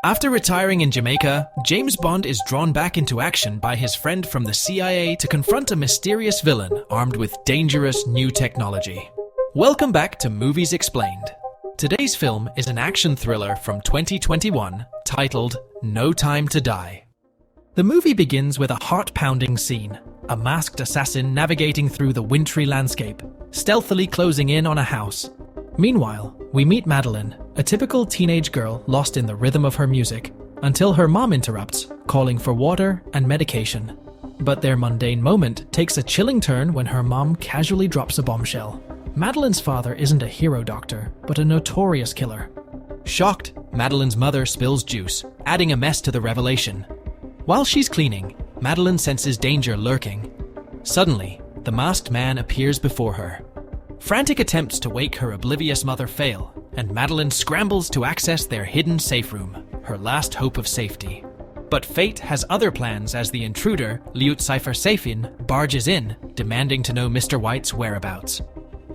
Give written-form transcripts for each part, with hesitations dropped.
After retiring in Jamaica, James Bond is drawn back into action by his friend from the CIA to confront a mysterious villain armed with dangerous new technology. Welcome back to Movies Explained. Today's film is an action thriller from 2021 titled No Time to Die. The movie begins with a heart-pounding scene, a masked assassin navigating through the wintry landscape, stealthily closing in on a house. Meanwhile, we meet Madeleine, a typical teenage girl lost in the rhythm of her music, until her mom interrupts, calling for water and medication. But their mundane moment takes a chilling turn when her mom casually drops a bombshell. Madeleine's father isn't a hero doctor, but a notorious killer. Shocked, Madeleine's mother spills juice, adding a mess to the revelation. While she's cleaning, Madeleine senses danger lurking. Suddenly, the masked man appears before her. Frantic attempts to wake her oblivious mother fail, and Madeleine scrambles to access their hidden safe room, her last hope of safety. But fate has other plans as the intruder, Saffin, barges in, demanding to know Mr. White's whereabouts.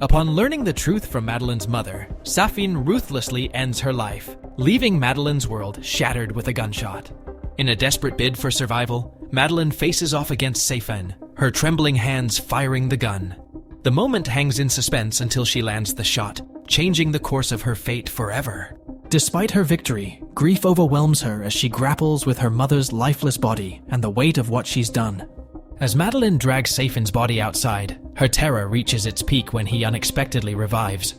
Upon learning the truth from Madeleine's mother, Saffin ruthlessly ends her life, leaving Madeleine's world shattered with a gunshot. In a desperate bid for survival, Madeleine faces off against Saffin, her trembling hands firing the gun. The moment hangs in suspense until she lands the shot, changing the course of her fate forever. Despite her victory, grief overwhelms her as she grapples with her mother's lifeless body and the weight of what she's done. As Madeleine drags Saffin's body outside, her terror reaches its peak when he unexpectedly revives.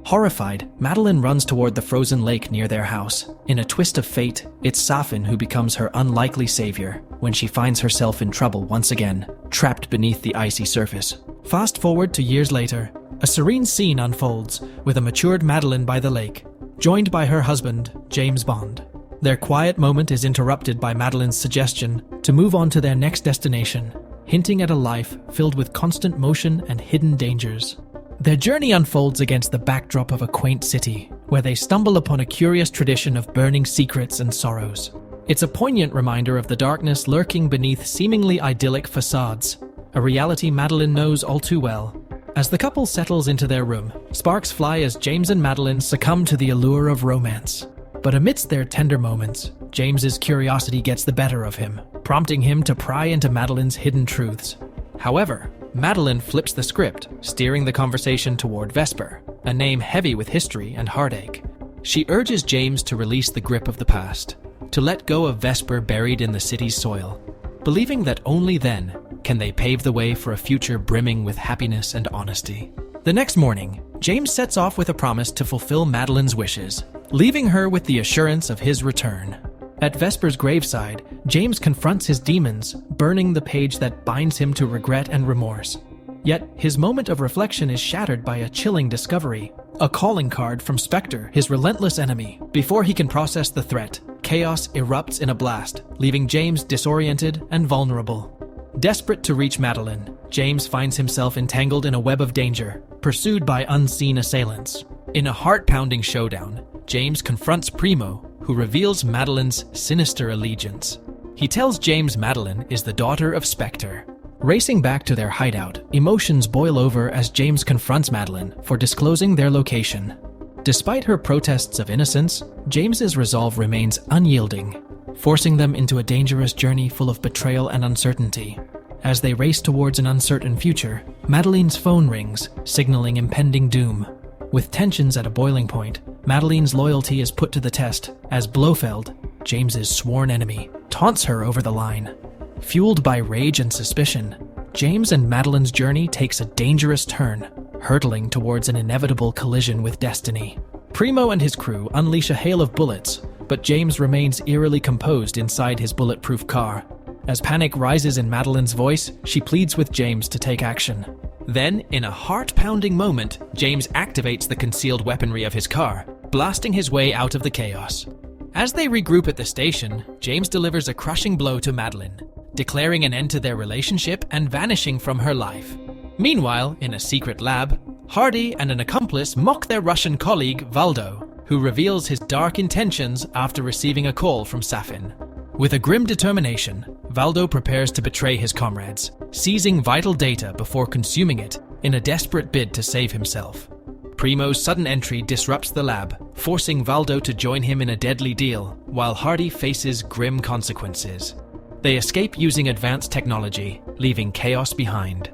Horrified, Madeleine runs toward the frozen lake near their house. In a twist of fate, it's Saffin who becomes her unlikely savior when she finds herself in trouble once again, trapped beneath the icy surface. Fast forward to years later, a serene scene unfolds with a matured Madeleine by the lake, joined by her husband, James Bond. Their quiet moment is interrupted by Madeleine's suggestion to move on to their next destination, hinting at a life filled with constant motion and hidden dangers. Their journey unfolds against the backdrop of a quaint city, where they stumble upon a curious tradition of burning secrets and sorrows. It's a poignant reminder of the darkness lurking beneath seemingly idyllic facades, a reality Madeleine knows all too well. As the couple settles into their room, sparks fly as James and Madeleine succumb to the allure of romance. But amidst their tender moments, James's curiosity gets the better of him, prompting him to pry into Madeleine's hidden truths. However, Madeleine flips the script, steering the conversation toward Vesper, a name heavy with history and heartache. She urges James to release the grip of the past, to let go of Vesper buried in the city's soil, believing that only then can they pave the way for a future brimming with happiness and honesty. The next morning, James sets off with a promise to fulfill Madeleine's wishes, leaving her with the assurance of his return. At Vesper's graveside, James confronts his demons, burning the page that binds him to regret and remorse. Yet, his moment of reflection is shattered by a chilling discovery. A calling card from Spectre, his relentless enemy. Before he can process the threat, chaos erupts in a blast, leaving James disoriented and vulnerable. Desperate to reach Madeleine, James finds himself entangled in a web of danger, pursued by unseen assailants. In a heart-pounding showdown, James confronts Primo, who reveals Madeleine's sinister allegiance. He tells James Madeleine is the daughter of Spectre. Racing back to their hideout, emotions boil over as James confronts Madeleine for disclosing their location. Despite her protests of innocence, James's resolve remains unyielding, forcing them into a dangerous journey full of betrayal and uncertainty. As they race towards an uncertain future, Madeleine's phone rings, signaling impending doom. With tensions at a boiling point, Madeleine's loyalty is put to the test as Blofeld, James's sworn enemy, taunts her over the line. Fueled by rage and suspicion, James and Madeleine's journey takes a dangerous turn, hurtling towards an inevitable collision with destiny. Primo and his crew unleash a hail of bullets, but James remains eerily composed inside his bulletproof car. As panic rises in Madeleine's voice, she pleads with James to take action. Then, in a heart-pounding moment, James activates the concealed weaponry of his car, blasting his way out of the chaos. As they regroup at the station, James delivers a crushing blow to Madeleine, declaring an end to their relationship and vanishing from her life. Meanwhile, in a secret lab, Hardy and an accomplice mock their Russian colleague, Valdo, who reveals his dark intentions after receiving a call from Saffin. With a grim determination, Valdo prepares to betray his comrades, seizing vital data before consuming it in a desperate bid to save himself. Primo's sudden entry disrupts the lab, forcing Valdo to join him in a deadly deal, while Hardy faces grim consequences. They escape using advanced technology, leaving chaos behind.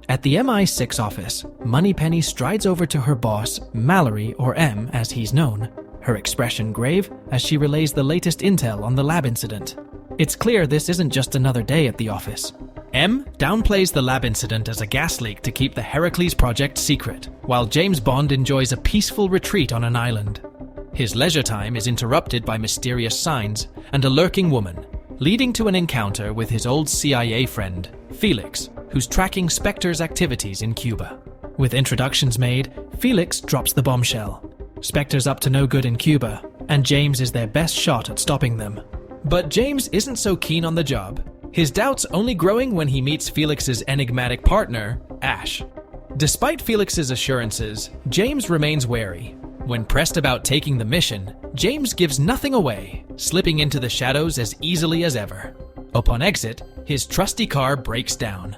At the MI6 office, Moneypenny strides over to her boss, Mallory, or M as he's known, her expression grave as she relays the latest intel on the lab incident. It's clear this isn't just another day at the office. M downplays the lab incident as a gas leak to keep the Heracles project secret, while James Bond enjoys a peaceful retreat on an island. His leisure time is interrupted by mysterious signs and a lurking woman, leading to an encounter with his old CIA friend, Felix, who's tracking Spectre's activities in Cuba. With introductions made, Felix drops the bombshell. Spectre's up to no good in Cuba, and James is their best shot at stopping them. But James isn't so keen on the job. His doubts only growing when he meets Felix's enigmatic partner, Ash. Despite Felix's assurances, James remains wary. When pressed about taking the mission, James gives nothing away, slipping into the shadows as easily as ever. Upon exit, his trusty car breaks down.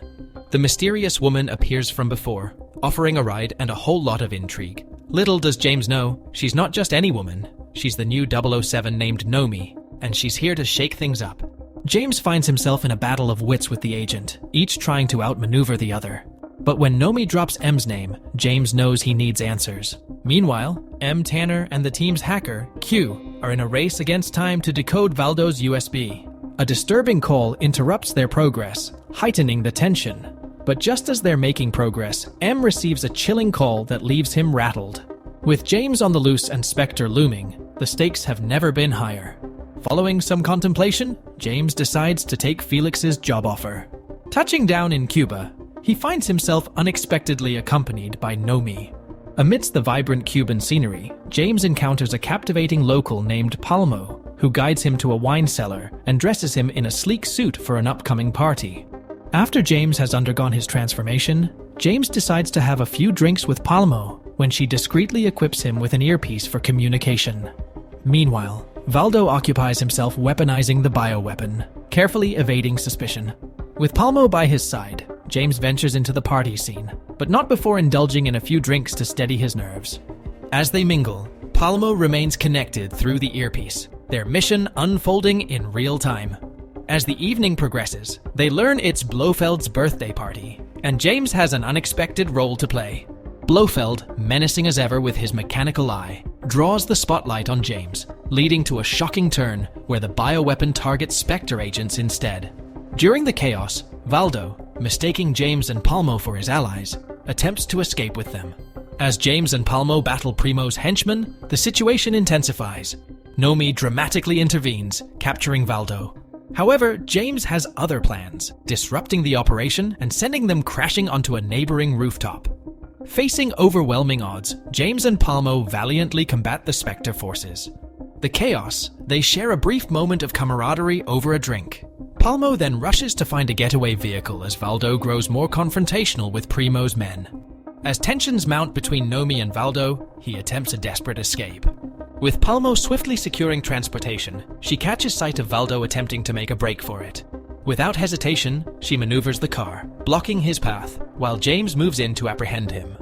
The mysterious woman appears from before, offering a ride and a whole lot of intrigue. Little does James know, she's not just any woman. She's the new 007 named Nomi, and she's here to shake things up. James finds himself in a battle of wits with the agent, each trying to outmaneuver the other. But when Nomi drops M's name, James knows he needs answers. Meanwhile, M. Tanner and the team's hacker, Q, are in a race against time to decode Valdo's USB. A disturbing call interrupts their progress, heightening the tension. But just as they're making progress, M receives a chilling call that leaves him rattled. With James on the loose and Spectre looming, the stakes have never been higher. Following some contemplation, James decides to take Felix's job offer. Touching down in Cuba, he finds himself unexpectedly accompanied by Nomi. Amidst the vibrant Cuban scenery, James encounters a captivating local named Palmo, who guides him to a wine cellar and dresses him in a sleek suit for an upcoming party. After James has undergone his transformation, James decides to have a few drinks with Palmo when she discreetly equips him with an earpiece for communication. Meanwhile, Valdo occupies himself weaponizing the bioweapon, carefully evading suspicion. With Palmo by his side, James ventures into the party scene, but not before indulging in a few drinks to steady his nerves. As they mingle, Palmo remains connected through the earpiece, their mission unfolding in real time. As the evening progresses, they learn it's Blofeld's birthday party, and James has an unexpected role to play. Blofeld, menacing as ever with his mechanical eye, draws the spotlight on James, leading to a shocking turn where the bioweapon targets Spectre agents instead. During the chaos, Valdo, mistaking James and Palmo for his allies, attempts to escape with them. As James and Palmo battle Primo's henchmen, the situation intensifies. Nomi dramatically intervenes, capturing Valdo. However, James has other plans, disrupting the operation and sending them crashing onto a neighboring rooftop. Facing overwhelming odds, James and Palmo valiantly combat the Spectre forces. The chaos, they share a brief moment of camaraderie over a drink. Palmo then rushes to find a getaway vehicle as Valdo grows more confrontational with Primo's men. As tensions mount between Nomi and Valdo, he attempts a desperate escape. With Palmo swiftly securing transportation, she catches sight of Valdo attempting to make a break for it. Without hesitation, she maneuvers the car, blocking his path, while James moves in to apprehend him.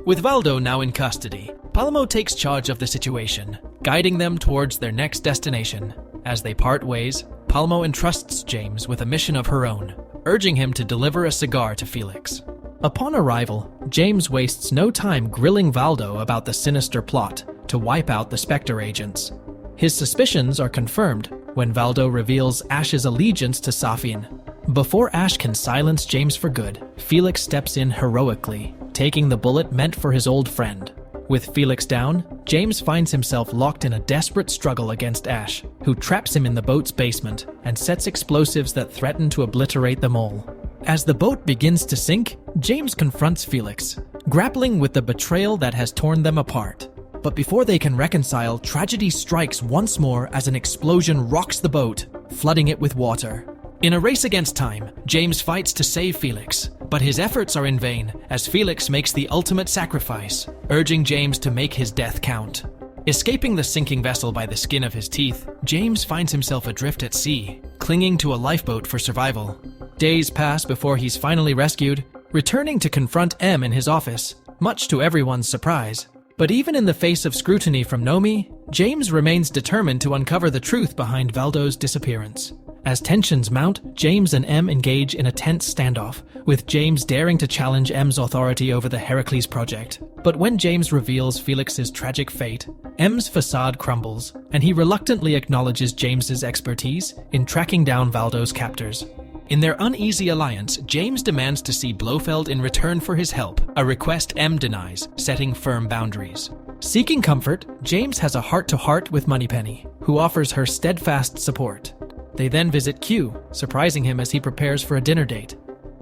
With Valdo now in custody, Palmo takes charge of the situation, guiding them towards their next destination. As they part ways, Palmo entrusts James with a mission of her own, urging him to deliver a cigar to Felix. Upon arrival, James wastes no time grilling Valdo about the sinister plot to wipe out the Spectre agents. His suspicions are confirmed when Valdo reveals Ash's allegiance to Saffin. Before Ash can silence James for good, Felix steps in heroically, taking the bullet meant for his old friend. With Felix down, James finds himself locked in a desperate struggle against Ash, who traps him in the boat's basement and sets explosives that threaten to obliterate them all. As the boat begins to sink, James confronts Felix, grappling with the betrayal that has torn them apart. But before they can reconcile, tragedy strikes once more as an explosion rocks the boat, flooding it with water. In a race against time, James fights to save Felix, but his efforts are in vain as Felix makes the ultimate sacrifice, urging James to make his death count. Escaping the sinking vessel by the skin of his teeth, James finds himself adrift at sea, clinging to a lifeboat for survival. Days pass before he's finally rescued, returning to confront M in his office. Much to everyone's surprise, But even in the face of scrutiny from Nomi, James remains determined to uncover the truth behind Valdo's disappearance. As tensions mount, James and M engage in a tense standoff, with James daring to challenge M's authority over the Heracles project. But when James reveals Felix's tragic fate, M's facade crumbles, and he reluctantly acknowledges James's expertise in tracking down Valdo's captors. In their uneasy alliance, James demands to see Blofeld in return for his help, a request M denies, setting firm boundaries. Seeking comfort, James has a heart-to-heart with Moneypenny, who offers her steadfast support. They then visit Q, surprising him as he prepares for a dinner date.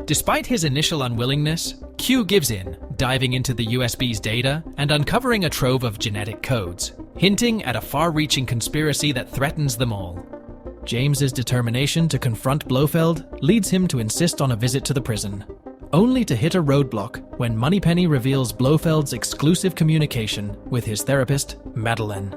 Despite his initial unwillingness, Q gives in, diving into the USB's data and uncovering a trove of genetic codes, hinting at a far-reaching conspiracy that threatens them all. James's determination to confront Blofeld leads him to insist on a visit to the prison, only to hit a roadblock when Moneypenny reveals Blofeld's exclusive communication with his therapist, Madeleine.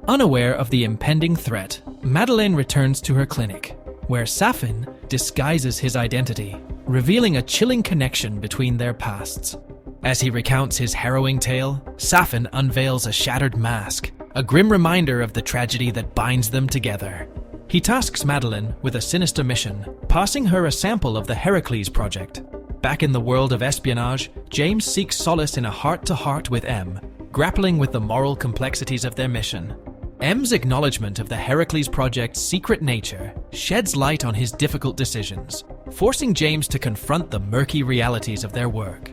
Unaware of the impending threat, Madeleine returns to her clinic, where Saffin disguises his identity, revealing a chilling connection between their pasts. As he recounts his harrowing tale, Saffin unveils a shattered mask, a grim reminder of the tragedy that binds them together. He tasks Madeleine with a sinister mission, passing her a sample of the Heracles project. Back in the world of espionage, James seeks solace in a heart-to-heart with M, grappling with the moral complexities of their mission. M's acknowledgement of the Heracles project's secret nature sheds light on his difficult decisions, forcing James to confront the murky realities of their work.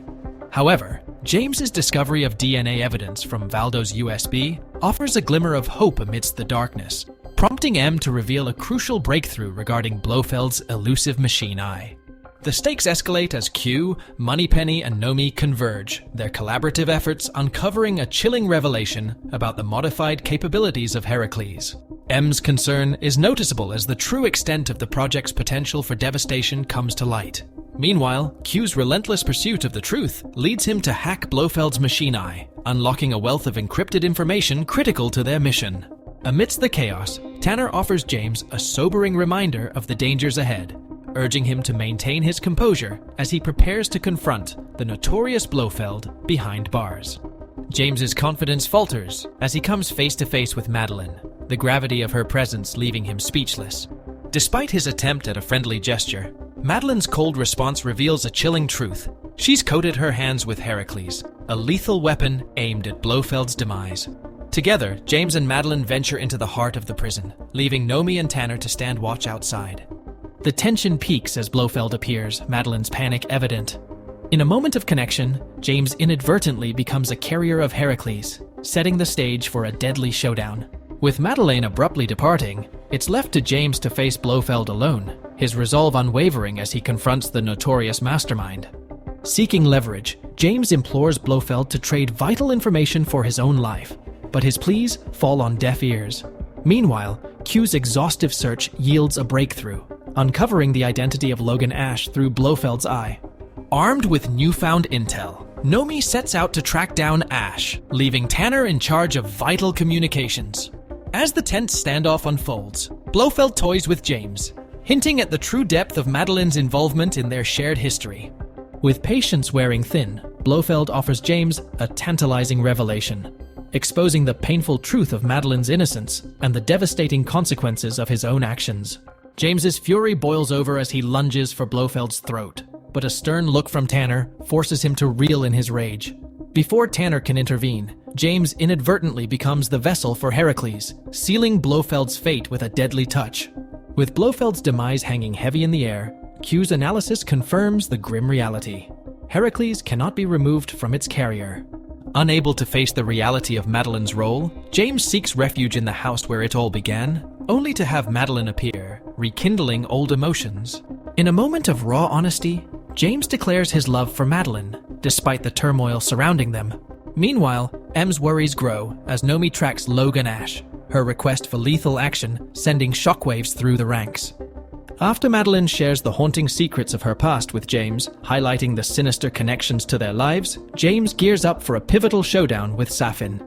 However, James's discovery of DNA evidence from Valdo's USB offers a glimmer of hope amidst the darkness, prompting M to reveal a crucial breakthrough regarding Blofeld's elusive machine eye. The stakes escalate as Q, Moneypenny, and Nomi converge, their collaborative efforts uncovering a chilling revelation about the modified capabilities of Heracles. M's concern is noticeable as the true extent of the project's potential for devastation comes to light. Meanwhile, Q's relentless pursuit of the truth leads him to hack Blofeld's machine eye, unlocking a wealth of encrypted information critical to their mission. Amidst the chaos, Tanner offers James a sobering reminder of the dangers ahead, urging him to maintain his composure as he prepares to confront the notorious Blofeld behind bars. James's confidence falters as he comes face to face with Madeleine, the gravity of her presence leaving him speechless. Despite his attempt at a friendly gesture, Madeleine's cold response reveals a chilling truth. She's coated her hands with Heracles, a lethal weapon aimed at Blofeld's demise. Together, James and Madeleine venture into the heart of the prison, leaving Nomi and Tanner to stand watch outside. The tension peaks as Blofeld appears, Madeleine's panic evident. In a moment of connection, James inadvertently becomes a carrier of Heracles, setting the stage for a deadly showdown. With Madeleine abruptly departing, it's left to James to face Blofeld alone, his resolve unwavering as he confronts the notorious mastermind. Seeking leverage, James implores Blofeld to trade vital information for his own life, but his pleas fall on deaf ears. Meanwhile, Q's exhaustive search yields a breakthrough, uncovering the identity of Logan Ash through Blofeld's eye. Armed with newfound intel, Nomi sets out to track down Ash, leaving Tanner in charge of vital communications. As the tense standoff unfolds, Blofeld toys with James, hinting at the true depth of Madeleine's involvement in their shared history. With patience wearing thin, Blofeld offers James a tantalizing revelation, exposing the painful truth of Madeleine's innocence and the devastating consequences of his own actions. James's fury boils over as he lunges for Blofeld's throat, but a stern look from Tanner forces him to reel in his rage. Before Tanner can intervene, James inadvertently becomes the vessel for Heracles, sealing Blofeld's fate with a deadly touch. With Blofeld's demise hanging heavy in the air, Q's analysis confirms the grim reality. Heracles cannot be removed from its carrier. Unable to face the reality of Madeleine's role, James seeks refuge in the house where it all began, only to have Madeleine appear, rekindling old emotions. In a moment of raw honesty, James declares his love for Madeleine, despite the turmoil surrounding them. Meanwhile, M's worries grow as Nomi tracks Logan Ash, her request for lethal action sending shockwaves through the ranks. After Madeleine shares the haunting secrets of her past with James, highlighting the sinister connections to their lives, James gears up for a pivotal showdown with Saffin.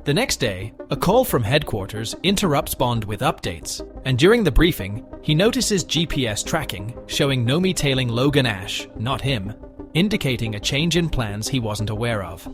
The next day, a call from headquarters interrupts Bond with updates, and during the briefing, he notices GPS tracking showing Nomi tailing Logan Ash, not him, indicating a change in plans he wasn't aware of.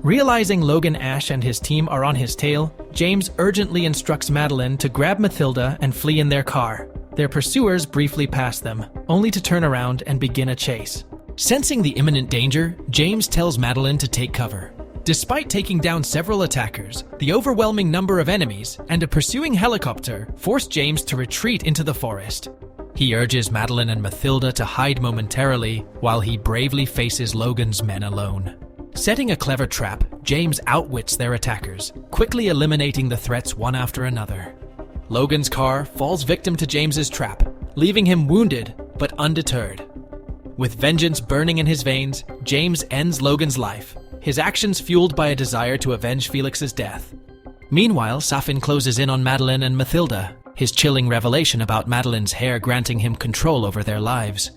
Realizing Logan Ash and his team are on his tail, James urgently instructs Madeleine to grab Mathilda and flee in their car. Their pursuers briefly pass them, only to turn around and begin a chase. Sensing the imminent danger, James tells Madeleine to take cover. Despite taking down several attackers, the overwhelming number of enemies and a pursuing helicopter force James to retreat into the forest. He urges Madeleine and Mathilda to hide momentarily while he bravely faces Logan's men alone. Setting a clever trap, James outwits their attackers, quickly eliminating the threats one after another. Logan's car falls victim to James's trap, leaving him wounded but undeterred. With vengeance burning in his veins, James ends Logan's life, his actions fueled by a desire to avenge Felix's death. Meanwhile, Saffin closes in on Madeleine and Mathilda, his chilling revelation about Madeleine's hair granting him control over their lives.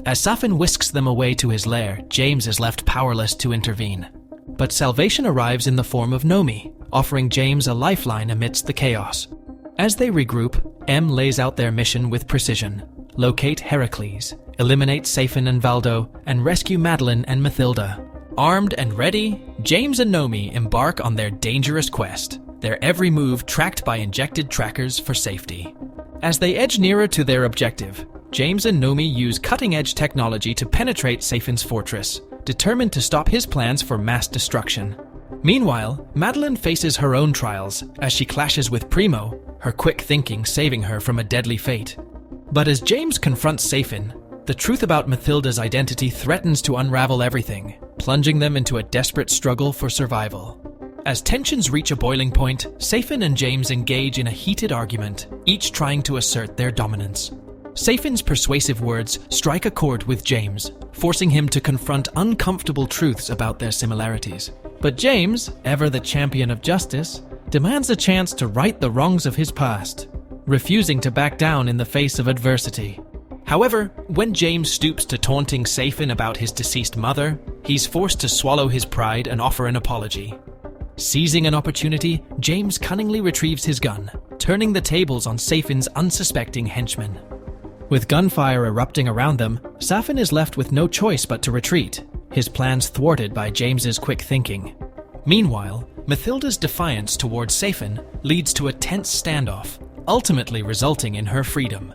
As Saffin whisks them away to his lair, James is left powerless to intervene. But salvation arrives in the form of Nomi, offering James a lifeline amidst the chaos. As they regroup, M lays out their mission with precision: locate Heracles, eliminate Saffin and Valdo, and rescue Madeleine and Mathilda. Armed and ready, James and Nomi embark on their dangerous quest, their every move tracked by injected trackers for safety. As they edge nearer to their objective, James and Nomi use cutting-edge technology to penetrate Saffin's fortress, determined to stop his plans for mass destruction. Meanwhile, Madeleine faces her own trials as she clashes with Primo, her quick thinking saving her from a deadly fate. But as James confronts Saffin, the truth about Mathilda's identity threatens to unravel everything, plunging them into a desperate struggle for survival. As tensions reach a boiling point, Saffin and James engage in a heated argument, each trying to assert their dominance. Saffin's persuasive words strike a chord with James, forcing him to confront uncomfortable truths about their similarities. But James, ever the champion of justice, demands a chance to right the wrongs of his past, refusing to back down in the face of adversity. However, when James stoops to taunting Saffin about his deceased mother, he's forced to swallow his pride and offer an apology. Seizing an opportunity, James cunningly retrieves his gun, turning the tables on Saffin's unsuspecting henchmen. With gunfire erupting around them, Saffin is left with no choice but to retreat, his plans thwarted by James's quick thinking. Meanwhile, Mathilda's defiance towards Saffin leads to a tense standoff, ultimately resulting in her freedom.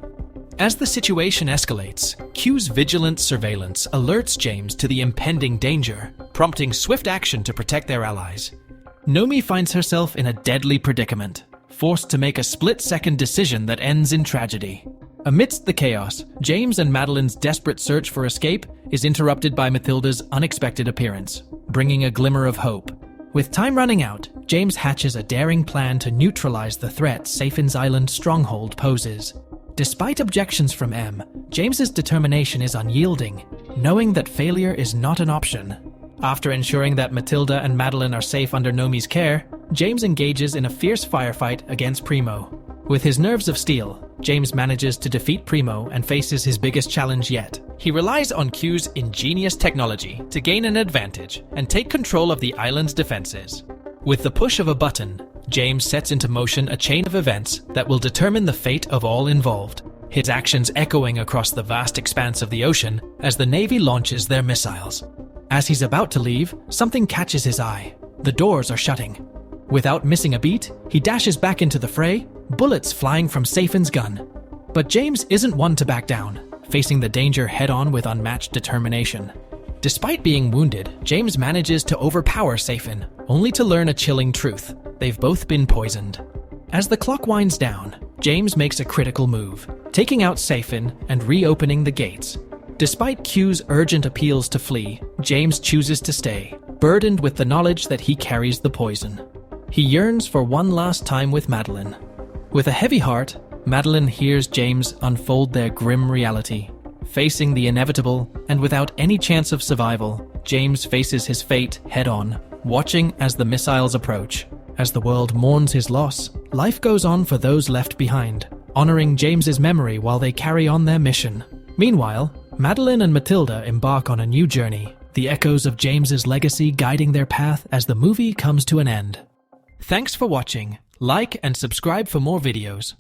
As the situation escalates, Q's vigilant surveillance alerts James to the impending danger, prompting swift action to protect their allies. Nomi finds herself in a deadly predicament, forced to make a split-second decision that ends in tragedy. Amidst the chaos, James and Madeleine's desperate search for escape is interrupted by Mathilda's unexpected appearance, bringing a glimmer of hope. With time running out, James hatches a daring plan to neutralize the threat Saffin's island stronghold poses. Despite objections from M, James's determination is unyielding, knowing that failure is not an option. After ensuring that Mathilda and Madeleine are safe under Nomi's care, James engages in a fierce firefight against Primo. With his nerves of steel, James manages to defeat Primo and faces his biggest challenge yet. He relies on Q's ingenious technology to gain an advantage and take control of the island's defenses. With the push of a button, James sets into motion a chain of events that will determine the fate of all involved, his actions echoing across the vast expanse of the ocean as the Navy launches their missiles. As he's about to leave, something catches his eye. The doors are shutting. Without missing a beat, he dashes back into the fray, bullets flying from Saffin's gun. But James isn't one to back down, facing the danger head-on with unmatched determination. Despite being wounded, James manages to overpower Saffin, only to learn a chilling truth: they've both been poisoned. As the clock winds down, James makes a critical move, taking out Saffin and reopening the gates. Despite Q's urgent appeals to flee, James chooses to stay, burdened with the knowledge that he carries the poison. He yearns for one last time with Madeleine. With a heavy heart, Madeleine hears James unfold their grim reality. Facing the inevitable, and without any chance of survival, James faces his fate head-on, watching as the missiles approach. As the world mourns his loss, life goes on for those left behind, honoring James's memory while they carry on their mission. Meanwhile, Madeleine and Mathilda embark on a new journey, the echoes of James's legacy guiding their path as the movie comes to an end. Thanks for watching. Like and subscribe for more videos.